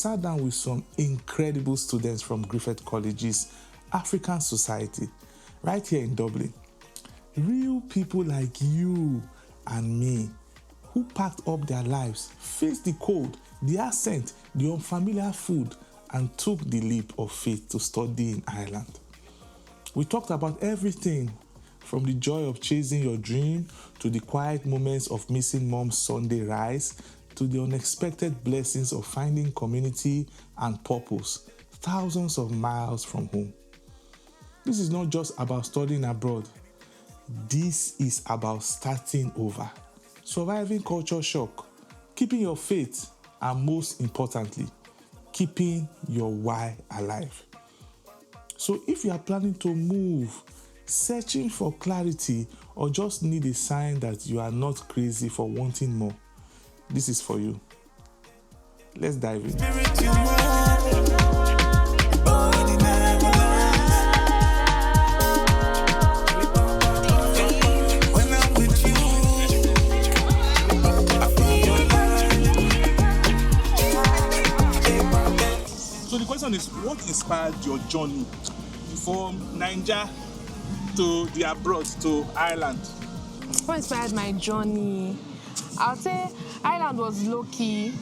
sat down with some incredible students from Griffith College's African Society right here in Dublin. Real people like you and me who packed up their lives, faced the cold, the accent, the unfamiliar food, and took the leap of faith to study in Ireland. We talked about everything from the joy of chasing your dream to the quiet moments of missing mom's Sunday rise to the unexpected blessings of finding community and purpose thousands of miles from home. This is not just about studying abroad. This is about starting over, surviving culture shock, keeping your faith, and most importantly, keeping your why alive. So if you are planning to move, searching for clarity, or just need a sign that you are not crazy for wanting more, this is for you. Let's dive in. So the question is, what inspired your journey from Naija to the abroad, to Ireland? What inspired my journey? I'll say Ireland was low-key.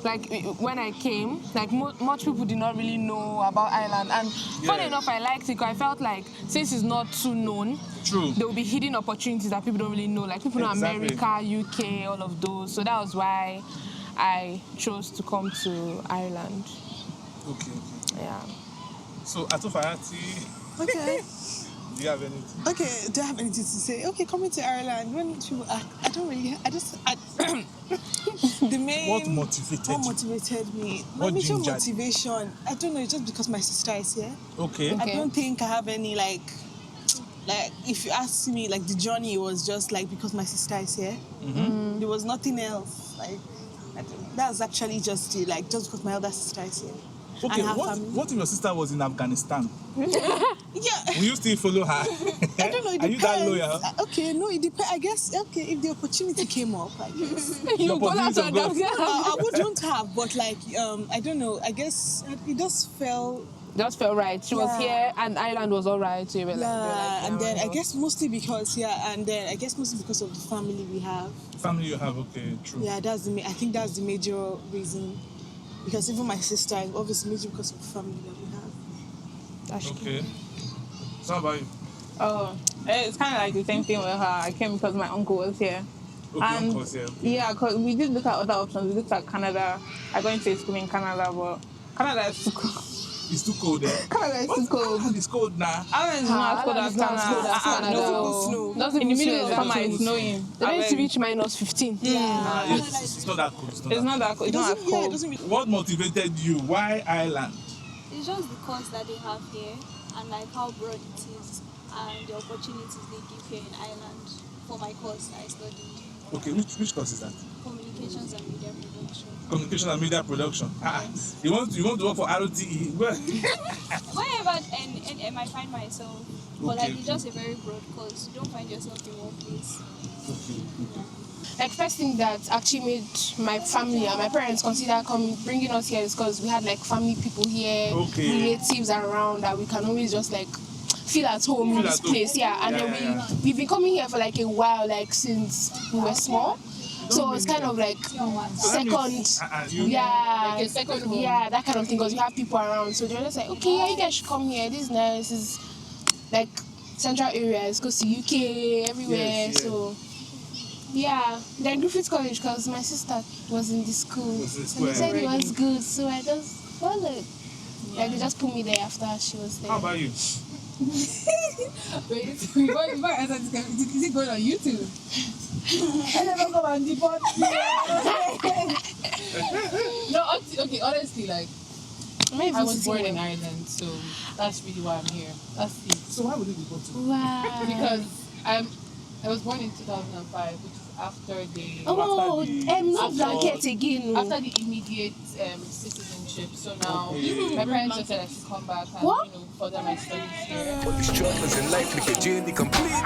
Like when I came, like much people did not really know about Ireland. And funny enough, I liked it because I felt like since it's not too known, there will be hidden opportunities that people don't really know. Like people know America, UK, all of those. So that was why I chose to come to Ireland. Okay. Yeah. So, Atofayati. Okay. Do you have anything? Okay, do I have anything to say? Okay, coming to Ireland, when you, I don't really, the main... What motivated me? What My major gingered? motivation, I don't know, it's just because my sister is here. Okay. I don't think I have any, like, if you ask me, like, the journey was just, like, because my sister is here. Mm-hmm. There was nothing else, like, that's actually just it, like, just because my elder sister is here. Okay, what if your sister was in Afghanistan? Yeah. Will you still follow her? I don't know, it depends. Are you that loyal? Okay, no, it depends. I guess, okay, if the opportunity came up, I guess. You go out to I wouldn't have, but like, I don't know, I guess it just felt right. She was here and Ireland was all right. So you were and then I guess mostly because, of the family we have. Family you have, okay, true. Yeah, I think that's the major reason. Because even my sister, obviously, major because of the family that we have. That's okay. So how about you? Oh, it's kind of like the same thing with her. I came because my uncle was here. Okay, uncle was here. Okay. Yeah, because we did look at other options. We looked at Canada. I'm going to school in Canada, but Canada is too cold. It's too cold there. Canada is too cold. It's cold now. I don't know as cold as Canada. Doesn't in the middle of summer, it's snowing. They need to reach -15. Yeah. It's not that cold. It's not that cold. It's not as cold. What motivated you? Why Ireland? It's just the course that they have here and like how broad it is and the opportunities they give here in Ireland for my course I study. Okay, which course is that? Communications and Media Production. Communication and Media Production. Yes. You want to work for ROTE? Wherever and I find myself. But like it's just a very broad course. You don't find yourself in one place. Like first thing that actually made my family and my parents consider bringing us here is because we had like family people here, relatives around that we can always just like feel at home in this place. And then we've been coming here for like a while, like since we were small. So it's kind of like second, like a second home. Yeah, that kind of thing, because we have people around. So they're just like, okay, yeah, you guys should come here. This is nice. This is like central areas, close to UK, everywhere. Yes. So yeah, then Griffith College, because my sister was in the school. And they said it was good, so I just followed. Like they just put me there after she was there. How about you? Wait, before I answer this question, is it going on YouTube? I never come and deport. No, okay, honestly, like, I was born in Ireland, so that's really why I'm here. That's it. So why would you deport you? Wow. Because I was born in 2005, which is after the... not blanket again. After the immediate citizenship. So now, my parents just said I should come back and, further my studies here. All these struggles in life make a journey complete.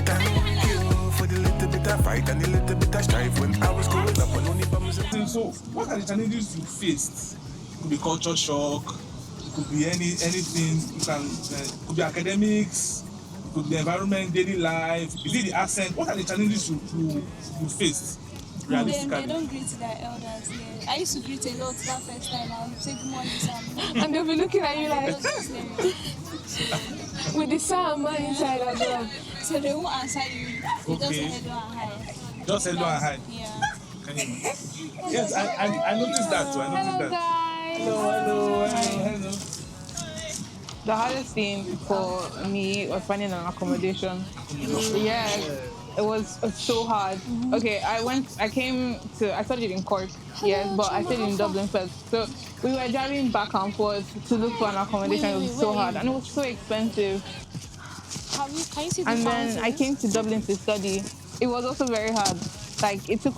Thank you for the little bit of fight and the little bit of strife when I was growing up on only bums and... So, what are the challenges you faced? It could be culture shock. It could be anything. You can. It could be academics. It could be environment, daily life. Is it the accent? What are the challenges you faced? They Realistically. don't greet their elders here. I used to greet a lot that first time. I would say good morning, Sam. And they'll be looking at you like, So with the sound inside as well. they won't answer you. You just Okay. say hello and hi. Just hello and hi. Yeah. Can you? Yes, I noticed that too. I noticed Hello, that. guys. Hello. The hardest thing for me was finding an accommodation. Yeah, it was so hard. Okay, I studied in Cork, yes, but I stayed in Dublin first. So we were driving back and forth to look for an accommodation. It was so hard and it was so expensive. Can you see the And then I fountains? came to Dublin to study. It was also very hard. Like it took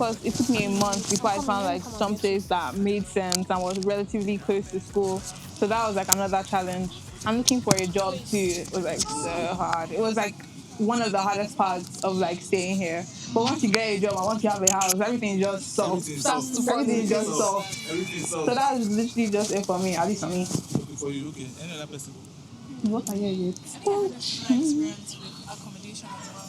me a month before I found like some place that made sense and was relatively close to school. So that was like another challenge. I'm looking for a job too. It was like so hard. It was like one of the hardest parts of like staying here. But once you get a job and once you have a house, everything just solves. Everything just solved. Everything solved. So that was literally just it for me, at least for me. Okay, for you, okay. Any other person? What are you yet? I had a similar experience with accommodation as well.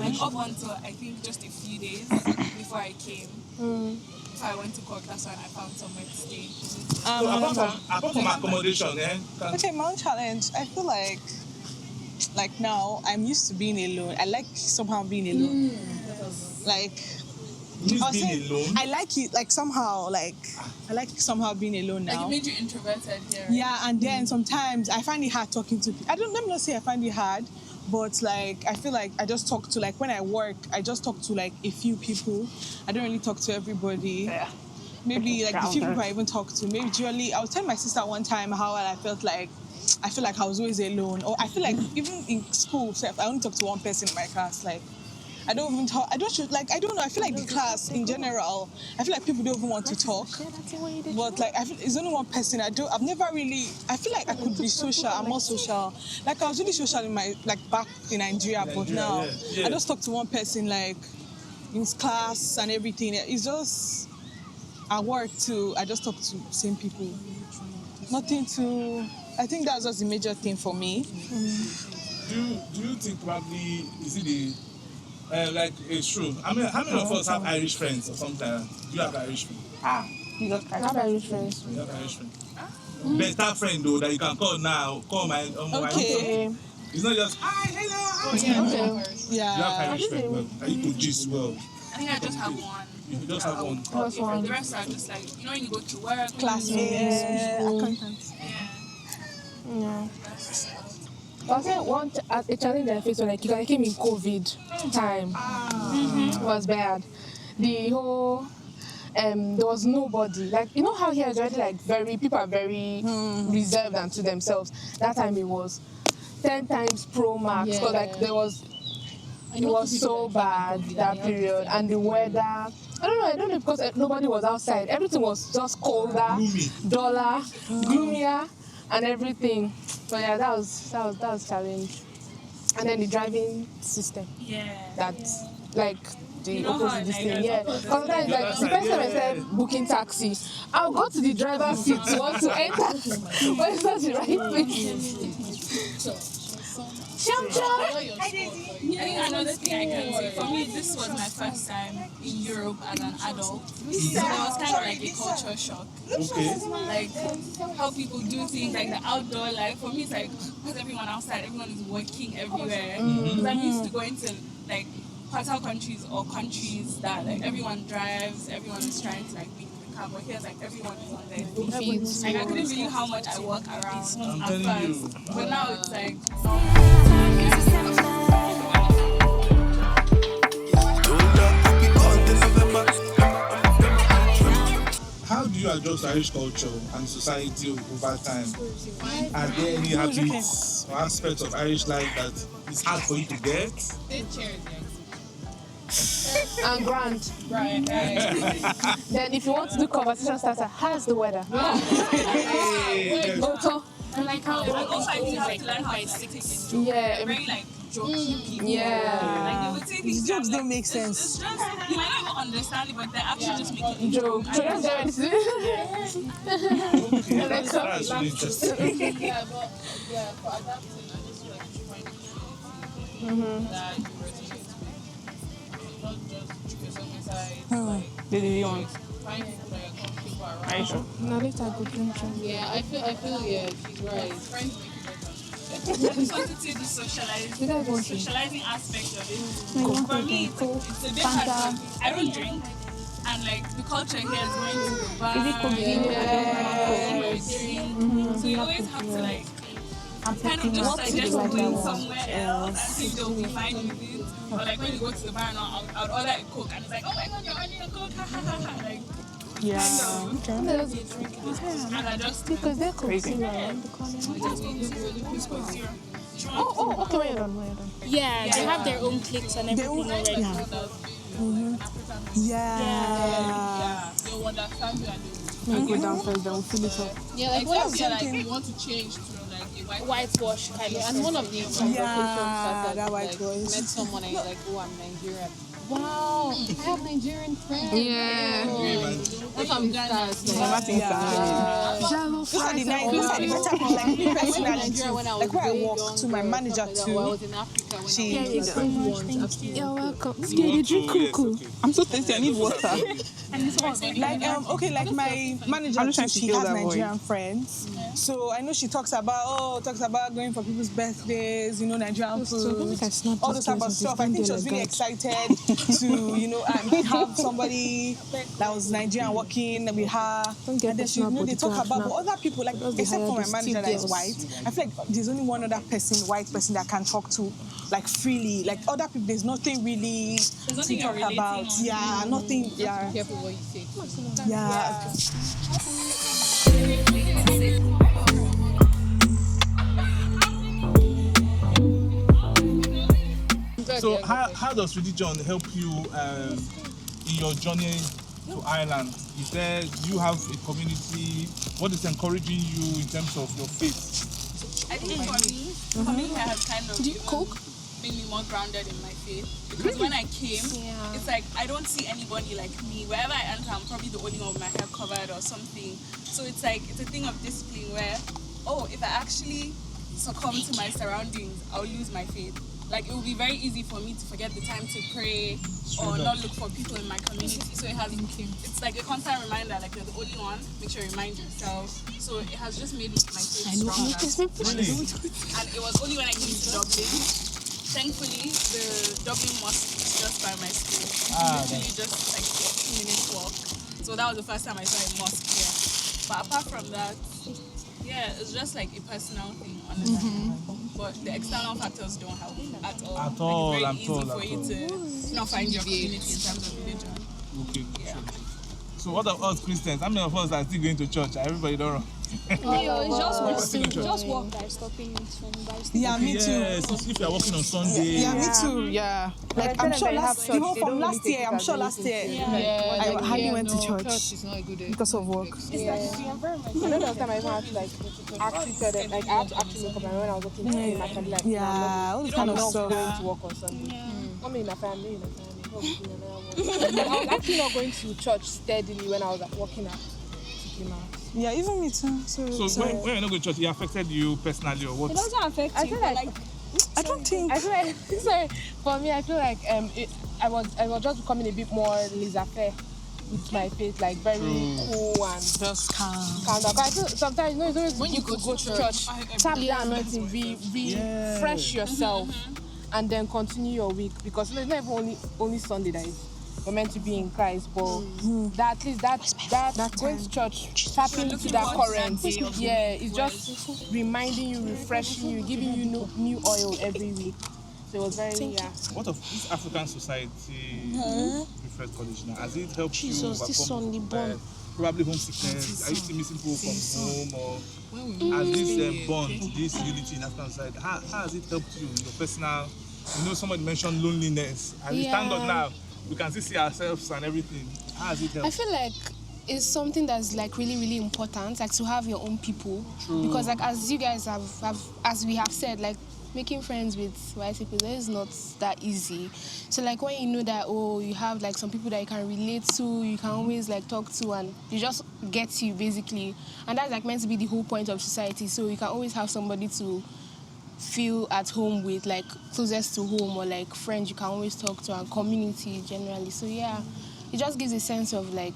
Like up until I think just a few days before I came. Before I went to Cork, that's when I found somewhere to stay. So apart from accommodation, Okay, my own challenge. I feel like now I'm used to being alone. I like somehow being alone. Like you I was being saying, alone. I like it. Like somehow, I like somehow being alone Like now. it made you introverted here. Yeah, and then sometimes I find it hard talking to people. Let me not say I find it hard, but like I feel like I just talk to, like when I work, I just talk to like a few people. I don't really talk to everybody. Yeah. Maybe like the few people I even talk to. Maybe usually I was telling my sister one time how I feel like I was always alone. Or I feel like even in school, so I only talk to one person in my class. Like I don't even talk. I don't know. I feel like the class in general, I feel like people don't even want to talk. But like, I feel it's only one person. I've never really. I feel like I could be social. I'm more social. Like I was really social in my back in Nigeria, but now yeah. I just talk to one person like in class and everything. It's just at work too. I just talk to same people. Nothing too. I think that's just the major thing for me. Do you think probably is it the like it's true? I mean, how many of us have Irish friends or something like that? Do you have Irish friends? Jesus I have Irish friends. You have Irish friends. Better friend though that you can call now. Call my Okay. It's not just hi, hello, how are you? Okay. Yeah. You have Irish friends. Well, are you could gist well? I think I just have one. You just have one. That's one. The rest are just like, you know, when you go to work. Classmates, accountants. Yeah. But I said a challenge I faced when I came in COVID time. It was bad. The whole there was nobody. Like you know how here is already like people are very reserved and to themselves. That time it was 10 times pro max because like it was so bad that period and the weather. I don't know because nobody was outside. Everything was just colder, duller, gloomier, and everything. But yeah, that was challenge. And then the driving system. Yeah. That's like the You know how opposite this I thing. like Yeah. that. Sometimes like the first time I started booking taxi, I'll go to the driver's seat to want to enter. But it's not the right place. I think another thing I can say, for me, this was my first time in Europe as an adult. So there was kind of like a culture shock. Okay. Like how people do things, like the outdoor life. For me, it's like, because everyone outside, everyone is working everywhere. Because I'm used to going to like hotel countries or countries that like everyone drives, everyone is trying to like be in the car, but here's like everyone is on their feet. Like I couldn't believe how much I walk around I'm at telling you. first. But now it's like How do you adjust Irish culture and society over time? Are there any habits or aspects of Irish life that it's hard for you to get? And grand. right. Then if you want to do conversation starter, how's the weather? Hey, Oto. I like how Also, I think you have to learn how to stick it. Yeah. Very like jokey people. Yeah. Like they would say things Jokes that, don't make it's sense. just, you might not even understand it, but they're actually just making Joke. jokes. So that's very Okay, that's really interesting. Yeah, but yeah, for adapting, I just feel like you should find it that you resonate with. Not just keep yourself inside. Like, find people that you're comfortable around. No, later I go drink. Yeah, I feel yeah, she's right. Friends make you better. I just wanted to say the socializing aspect of it. For me, it's a bit hard. I don't drink, and like the culture here is going to the bar. So you always have to like kind of just suggest going somewhere else and see if they'll be fine with it. Or like when you go to the bar and I would order a Coke and it's like, oh my god, you're ordering a Coke, ha ha ha ha. Like, and I just Because they're crazy. Oh, okay, wait on. Yeah, they have their own cliques and everything already. Yeah. they'll understand you and We'll go downstairs, then we'll fill it up. Yeah, like when you want to change to like a Whitewash kind of. and one of the conversations that that white like voice. met someone and like, oh, I'm Nigerian. Wow, I have Nigerian friends. Yeah. That's how I'm sad. Those are the nice, those are the better people, like me personally too. Like where I walk to my manager I too. was in Africa when She- I was You're welcome. You drink cocoa. I'm so thirsty, I need water. Like okay, like my manager too, she has Nigerian friends. So I know she talks about going for people's birthdays, Nigerian food, all those type of stuff. I think she was really excited to, have somebody that was Nigerian working with her. And then she, they talk about, but other people, like except for my manager that is white, I feel like there's only one other white person that can talk to, like freely. Like other people, there's nothing really to talk about. Yeah, nothing. Yeah. Be careful what you say. Yeah. So how does religion help you in your journey to Ireland? Is there, do you have a community? What is encouraging you in terms of your faith? I think for me, coming here has kind of made me more grounded in my faith. Because when I came, it's like I don't see anybody like me. Wherever I enter, I'm probably the only one with my hair covered or something. So it's like, it's a thing of discipline where, if I actually succumb to my surroundings, I'll lose my faith. Like, it will be very easy for me to forget the time to pray or not look for people in my community. So it's like a constant reminder, like you're the only one. Make sure you remind yourself. So it has just made my faith stronger. And it was only when I came to Dublin. Thankfully, the Dublin mosque is just by my school. Literally just like 15 minutes walk. So that was the first time I saw a mosque here. But apart from that, it's just like a personal thing, honestly. But the external factors don't help at all. At all, like, I'm it's told. very easy for you to not find your community in terms of religion. Okay. So what about us Christians? How many of us are still going to church? Everybody don't run. Just walk that is stopping me from buying. Yeah, me too. Yes, if you are working on Sunday. Yeah, me too. Yeah. Like I'm sure last year, I hardly went to church is not a good idea. because of work. Another time I even had to actually tell them, I had to actually make up my mind when I was working in my family. Yeah, all the kind of I'm not stuff. going to work on Sunday. I'm in my family. I was actually not going to church steadily when I was working at Tikima. Yeah, even me too. So when you're not going to church, it affected you personally or what? It doesn't affect I you, feel but like- like I don't think. I feel like, sorry, for me, I feel like I was just becoming a bit more laissez-faire with my faith, like very cool and Just calm. calm down. But I feel sometimes, it's always When you good go to to church, tap that anointing, refresh yourself, and then continue your week, because it's not even only Sunday that is we're meant to be in Christ, but that at least that going to church, tapping into that current, it's just reminding you, refreshing you, giving you new oil every week. So it was very What of this African Society, Griffith College now? Has it helped you overcome probably homesickness? Are you still missing people from home, or has this bond, this unity in African Society, how has it helped you in your personal? Somebody mentioned loneliness. As we stand up now, we can see ourselves and everything. How has it helped? I feel like it's something that's like really, really important, like to have your own people. Because like as you guys have as we have said, like making friends with white people, that is not that easy. So like when you know that, oh, you have like some people that you can relate to, you can always like talk to, and you just get you basically. And that's like meant to be the whole point of society. So you can always have somebody to feel at home with, like closest to home, or like friends you can always talk to, and community generally. So yeah, it just gives a sense of like,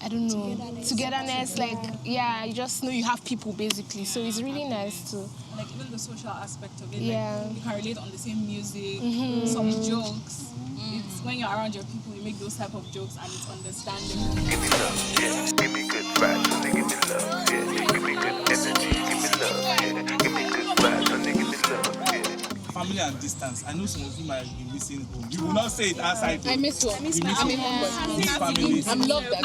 I don't know, togetherness. Like, yeah, you just know you have people basically. So it's really nice to. Like even the social aspect of it. Yeah. Like, you can relate on the same music, some jokes. It's when you're around your people, you make those type of jokes and it's understandable. Give me love, yeah. Give me good vibes, so give me love, yeah. Give me good energy, give me love, yeah. Give me good vibes, so give me love, yeah. Family and distance. I know some of you might be missing home. You will not say it outside. I miss home. You miss family. I love that.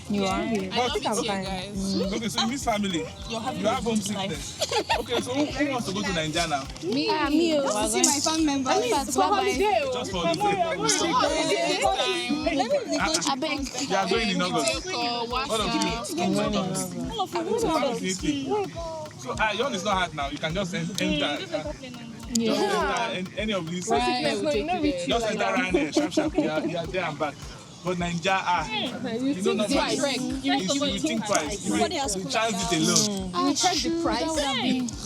You are? I love it here, guys. Okay, so you miss family. You have homesickness. Okay, so who wants to go to Nigeria now? Me. Just to see my family members. Just for holiday. I beg. You are going in August. All of you. So yours is not hard now. You can just enter. Just enter any of these. Just enter around there, sharp. You are there and back. But Naija, you don't know much. You think twice. You chance it alone. You check the price.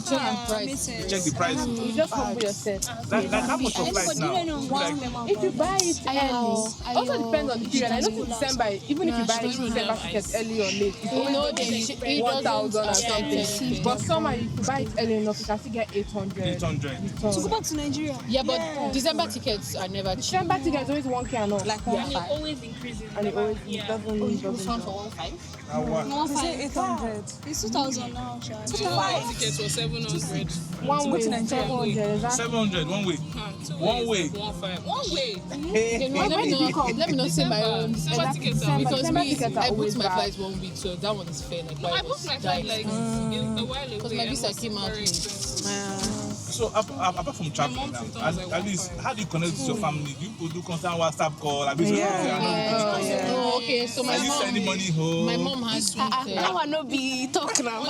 Check the price. You just humble yourself. Like how much for flights now? If you buy it early, also depends on the period. I know for December, even if you buy December tickets early or late, it's only 1,000 or something. But summer, if you buy it early enough, you can still get 800. 800. To go back to Nigeria. Yeah, but December tickets are never cheap. December tickets always 1K and all. Like 1,500. Always increasing. And it always doesn't. For 1,500. No, 800. It's 2,000 now, child. Tickets for 700. One way, 700, exactly. 700, one way. One way. 1.5. One way. Let me not say my own. December tickets are Because December me, tickets are I booked always my bad. flights 1 week, so that one is fair. Like, No, I booked my flight like a while ago. Because my visa came out Very late. expensive. So apart from traveling now, at least how do you connect with your family? Do you do constant WhatsApp call? Like, Oh, okay, so Are you sending money home? my mom has I this. want to be talking now.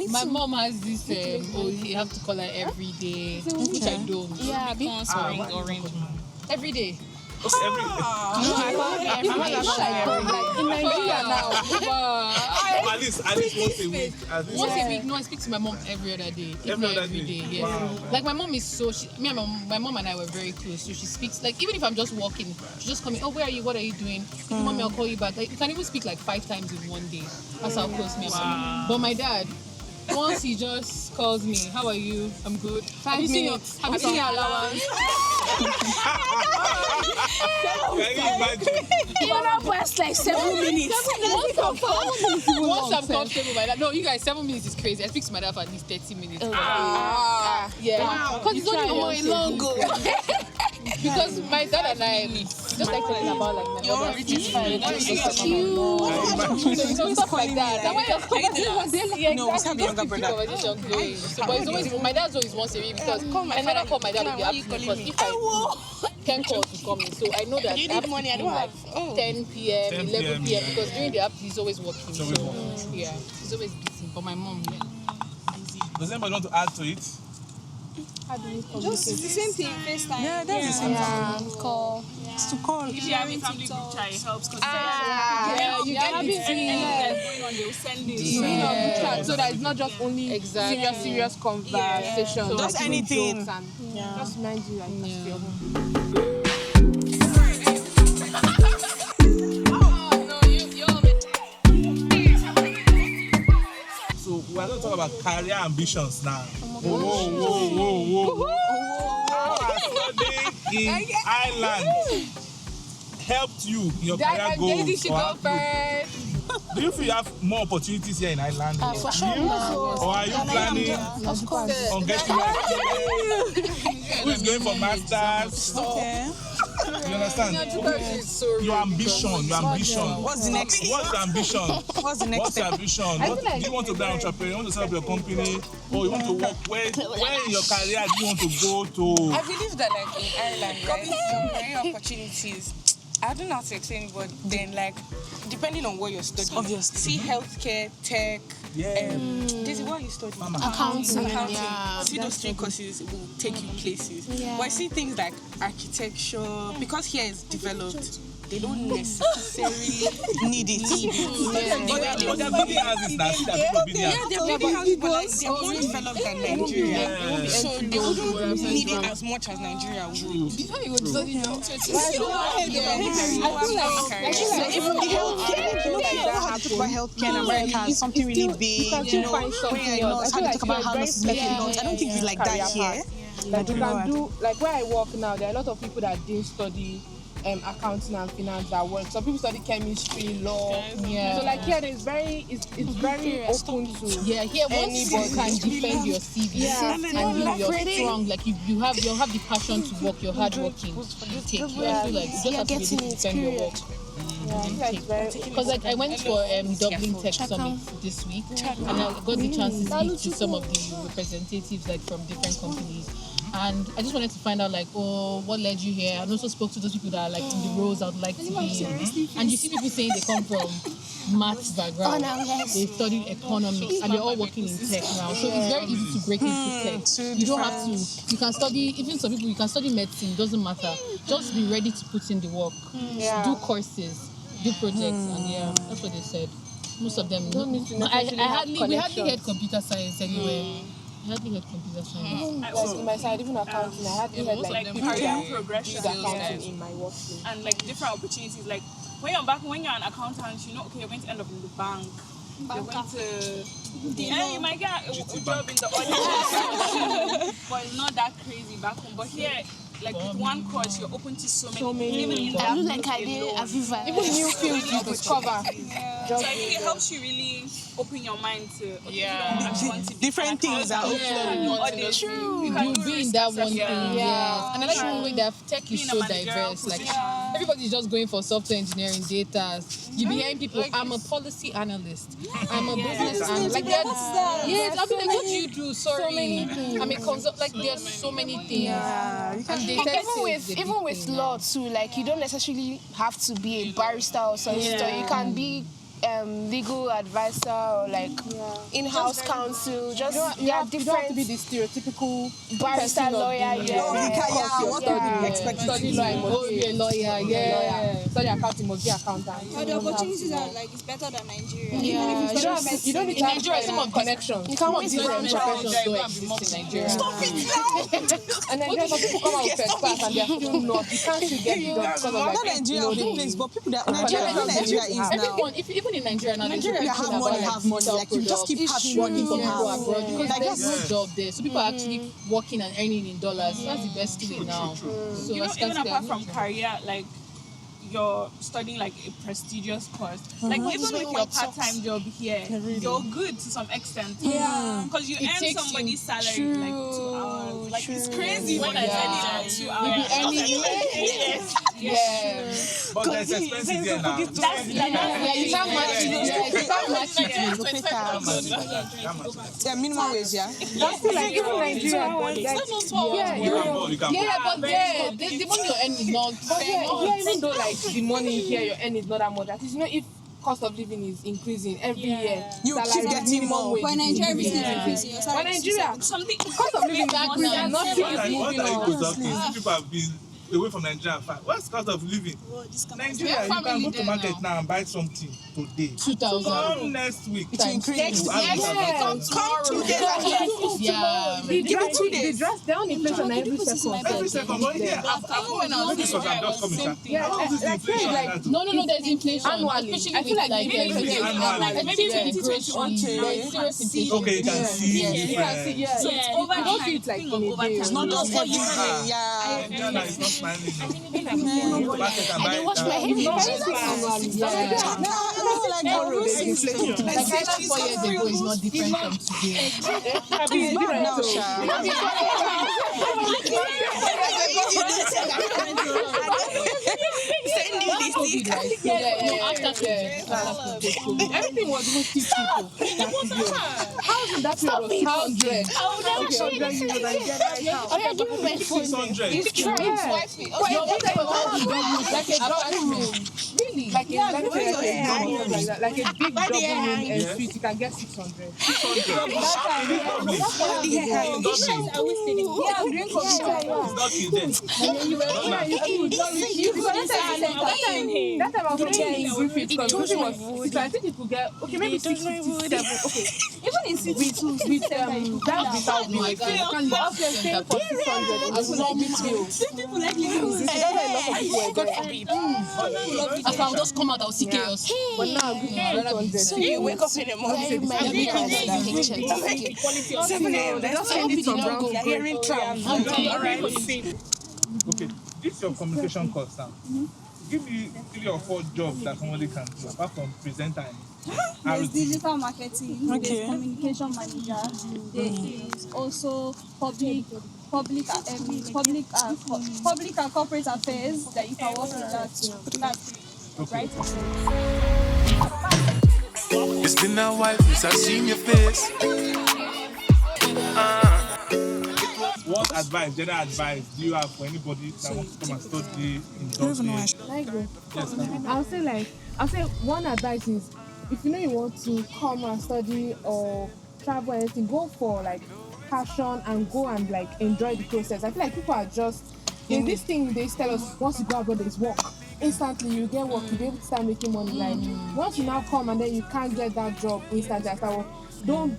My mom has this. You have to call her every day, which I don't. Yeah, be Every day. Okay, every In Nigeria now. at least once a week. At least Once a week, no, I speak to my mom every other day. If Every not other every day? day. Yes. Wow. Like my mom is so, my mom and I were very close. So she speaks, like even if I'm just walking, she just call me, oh, where are you? What are you doing? Mommy, I'll call you back. Like, you can even speak like 5 times in one day. That's how close me and my mom. But my dad, once he just calls me, how are you? I'm good. 5 minutes. Have you seen your allowance? Can you imagine? even up past like 7 minutes. Once I'm comfortable by that. No, you guys, 7 minutes is crazy. I speak to my dad for at least 30 minutes. Yeah. Because it's only Going long go. Because my dad and I just like talking about like my mother. So stuff like that. That way No, we have a younger brother. conversation going. So, but it's always my dad's always once a week because I never call my dad in the afternoon because if I 10 calls will come in, so I know that I have to do like 10 p.m., 11 p.m. because during the afternoon he's always working. So yeah, he's always busy. But my mom, yeah. Does anybody want to add to it? Just the same thing, FaceTime. Yeah, that's the same thing. Call. It's to call. If you have a family group chat, it helps because You get going on, they'll send it. So that it's not just only serious conversation. Just anything. Jokes and just remind you like that's your home. So we're going to talk about career ambitions now. Whoa. How has studying in Ireland helped you in your career goals? Do you feel you have more opportunities here in Ireland? For sure. Or are you planning Of course. on getting married? Who is going for masters? Okay. You understand? Your ambition. What's the next? What's the ambition? What's the next What's your step? ambition? Do you want to be an entrepreneur? You want to set up your company? Or you want to work? Where in your career do you want to go to? I believe that like in Ireland, right, there are many opportunities. I don't know how to explain it, but then like depending on what you're studying. Obviously. See healthcare, tech. Daisy, what are you studying? Accounting. See those three courses will take you places. Yeah. But I see things like architecture, because here it's developed, they don't necessarily need it. But they're building houses now. See that people building houses. They're building houses, but like, they're more developed than Nigeria. So they wouldn't need it as much as Nigeria would. Before you would study now, Even the healthcare, about healthcare in America is something really big. You know, where I know how to talk about how nurses make it. I don't think it's like that here. Like you can do, like where I work now, there are a lot of people that didn't study accounting and finance that work. Some people study chemistry, law. Yeah. So like here, it's very open to. Yeah, here once you can defend your CV and you're strong, like you have the passion to work, you're hardworking, you take it. I feel like you just have to be able to defend your work. Because like I went for Dublin Tech Summit this week, and I got the chance to speak to some of the representatives like from different companies. And I just wanted to find out, like, what led you here? And also spoke to those people that are, like, in the roles I'd like to be in. And you see people saying they come from maths background. They studied economics, and they're all working in tech now. So it's very easy to break into tech. You don't have to. You can study, even some people, you can study medicine, doesn't matter. Just be ready to put in the work. Do courses, do projects, and that's what they said. Most of them. We hardly had computer science anyway. I hardly had computer science. Even like in my side, even accounting, I hardly had like career progression accounting in my workplace. and like different opportunities. Like when you're an accountant, you know, okay, you're going to end up in the bank. You're going to you might get a job in the audit, but it's not that crazy back home. But here, like with one course, you're open to so many. Even in I look like I did Aviva. Even new fields you discover. So I think it helps you really open your mind to Different things are True. You'll be in that one thing. Yes. And I like the way that tech is so diverse. Like everybody's just going for software engineering, data. You be hearing people, I'm a policy analyst. I'm a business analyst. Like that. Yes, I'll be like, what do you do? Sorry. I'm a consult. Like there's so many things. Even with law too, like you don't necessarily have to be a barrister or solicitor. You can be legal advisor or like in-house counsel. Just you don't have to be the stereotypical barrister, lawyer. Study law, be a lawyer. Study accounting, must be accountant. But the opportunities are like it's better than Nigeria. Yeah, you don't need to have some of connections. You can't Different professions don't exist in Nigeria. Stop it And Nigeria, some people come out with first class and they're still not. You can't still get the job because of like Nigeria, but people that Nigeria is now. Even in Nigeria now, Nigeria have money. Like you just keep having money from from abroad because like there's no job there. So people are actually working and earning in dollars. That's the best way now. So you know, even apart from career, like you're studying like a prestigious course. Like even with your part-time job here, you're good to some extent. Yeah. Because you earn somebody's salary like 2 hours. Like it's crazy when I earn 2 hours. Yes. But there's expenses there now. You can't match it. You can't match it. Yeah, minimum wage, That's like even Nigeria. But the money you earn is not. Even though like the money here you earn is not that much. At least, you know, if cost of living is increasing every year, you keep getting more. When Nigeria everything is increasing, when Nigeria something cost of living is increasing, nothing is moving on. People have been away from Nigeria. What's cost of living? Nigeria, you can go to market now and buy something today. 2,000. Come next week. It will increase. Come Yeah. Give it 2 days. They dress down inflation every second. Every second, but yeah, after when I was in No, there's inflation. Annually. Especially I feel like maybe Okay, you can see difference. So it's over You don't see it like in a day. It's not just every day. Ghana is not smiling. I didn't wash my hair. Like Ghana 4 years ago is not different from today. Everything was even cheap people. in that period was 600. I would never show you this. Okay, give me my phone. 600. It's true. It's wifey. Okay, like a double room. Really? Like a like a big double room and suite. You can get 600. 600. That time I was looking in Griffith because Griffith was 6. I think you could get maybe 657. Okay. Even in city too. With that without me. I can go staying for 600. As long as you. People like living. If I'll just come out, I'll see chaos. But now Griffith is 600. So you wake up in the morning. 7 a.m. They just send it from Brown. You're hearing trams. Okay, this is your communication course now. Give me 3 or 4 jobs that somebody can do apart from presenter. There's digital marketing, there's communication manager, there is also public and corporate affairs that you can work with that. Right? It's been a while since I've seen your face. What advice, general advice, do you have for anybody that wants to come and study in Dublin? Yes, I'll say one advice is if you know you want to come and study or travel or anything, go for like passion and go and like enjoy the process. I feel like people are just in this thing they tell us once you go abroad there's work. Instantly you get work, you'll be able to start making money. Like once you now come and then you can't get that job instantly after work, don't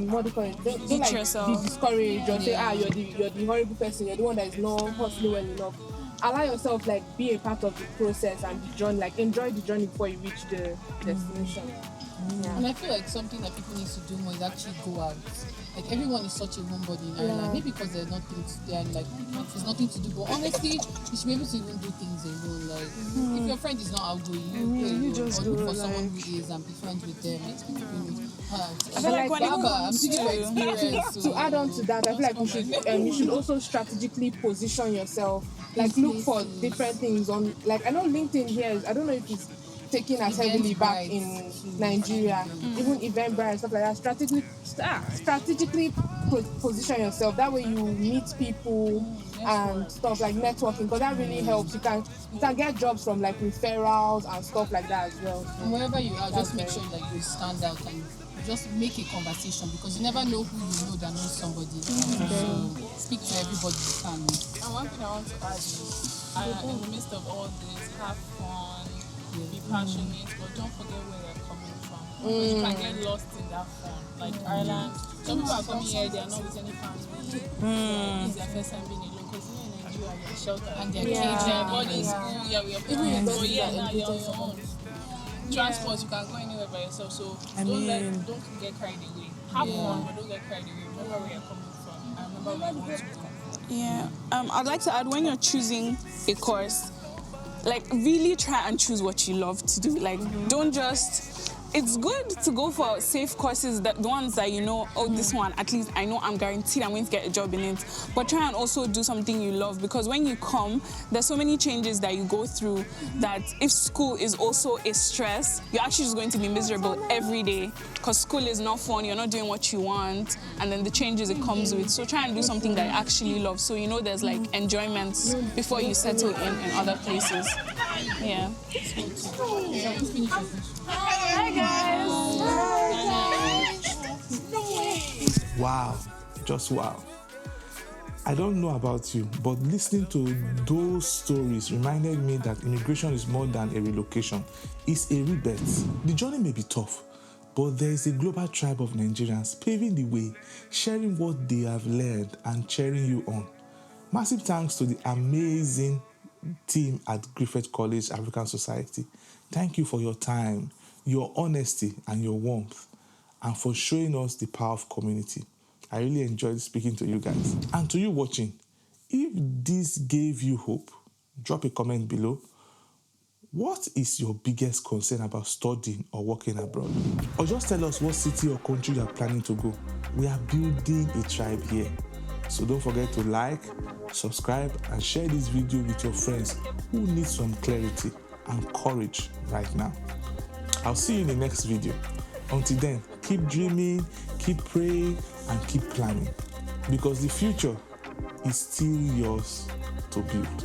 what do you call it? Don't like yourself. Be discouraged or say you're the horrible person, you're the one that is not hustling well enough. Allow yourself like be a part of the process and the journey, like enjoy the journey before you reach the destination. And I feel like something that people need to do more is actually go out. Like everyone is such a homebody in Ireland. Maybe because there's nothing to do. But honestly, you should be able to even do things alone. Like if your friend is not outgoing, you just go for someone who is and be friends with them. I feel like I'm thinking about experience. To add on to that, I feel like you should also strategically position yourself. Like look for different things on. Like I know LinkedIn here. I don't know if it's taken as heavily back in Nigeria, even Eventbrite and stuff like that. Strategically position yourself. That way you meet people and stuff like networking, because that really helps. You can get jobs from like referrals and stuff like that as well. And wherever you are, just make sure that you stand out and just make a conversation, because you never know who you know that knows somebody. So speak to everybody you can. And one thing I want to add is, in the midst of all this, have fun, be passionate, but don't forget where you're coming from. Because you can get lost in that fun. Like Ireland, some people are coming here, they are not with any family. It's their first time being alone. Because here in Nigeria, they're sheltered. And they're caged. Boarding school, we are paying. So now you're on your own. Transport, you can go anywhere by yourself. So don't get carried away. Have fun, but don't get carried away. Remember where you're coming from. And remember where you want to come from. Yeah. I'd like to add, when you're choosing a course, like really try and choose what you love to do. Like don't just. It's good to go for safe courses, the ones that you know, this one, at least I know I'm guaranteed I'm going to get a job in it. But try and also do something you love, because when you come, there's so many changes that you go through that if school is also a stress, you're actually just going to be miserable every day, because school is not fun, you're not doing what you want, and then the changes it comes with. So try and do something that you actually love, so you know there's like enjoyments before you settle in other places. Yeah. Hi guys. Wow, just wow. I don't know about you, but listening to those stories reminded me that immigration is more than a relocation. It's a rebirth. The journey may be tough, but there is a global tribe of Nigerians paving the way, sharing what they have learned and cheering you on. Massive thanks to the amazing team at Griffith College African Society. Thank you for your time, your honesty and your warmth, and for showing us the power of community. I really enjoyed speaking to you guys. And to you watching, if this gave you hope, drop a comment below. What is your biggest concern about studying or working abroad? Or just tell us what city or country you are planning to go. We are building a tribe here. So don't forget to like, subscribe, and share this video with your friends who need some clarity and courage right now. I'll see you in the next video. Until then, keep dreaming, keep praying, and keep planning. Because the future is still yours to build.